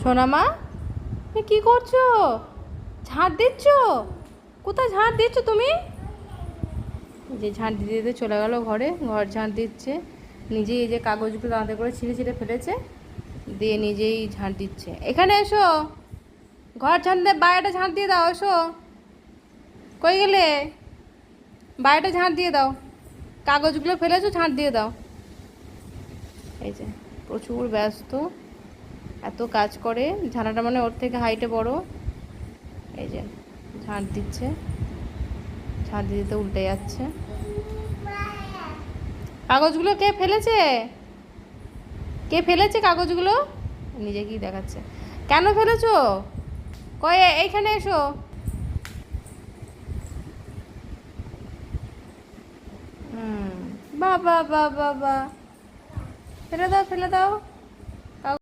সোনামা, তুমি কি করছো? ঝাঁট দিচ্ছ? কোথায় ঝাঁট দিচ্ছ তুমি? যে ঝাঁট দিতে দিতে চলে গেল ঘরে, ঘর ঝাঁট দিচ্ছে। নিজেই এই যে কাগজগুলো দাঁতে করে ছিঁড়ে ছিঁড়ে ফেলেছে, দিয়ে নিজেই ঝাঁট দিচ্ছে। এখানে এসো, ঘর ঝাঁট দিয়ে বাইরেটা ঝাঁট দিয়ে দাও। এসো, কই গেলে? বাইরেটা ঝাঁট দিয়ে দাও, কাগজগুলো ফেলেছো, ঝাঁট দিয়ে দাও। এই যে প্রচুর ব্যস্ত, এত কাজ করে। ঝাঁটাটা মানে ওর থেকে হাইটে বড়। এই যে ঝাঁট দিচ্ছে, ঝাঁট দিতে উল্টে যাচ্ছে। কাগজগুলো কে ফেলেছে? কে ফেলেছে কাগজগুলো? নিজেকেই দেখাচ্ছে। কেন ফেলেছো? কয়ে এইখানে এসো। হুম, বাবা বাবা বা, ফেলে দাও ফেলে দাও।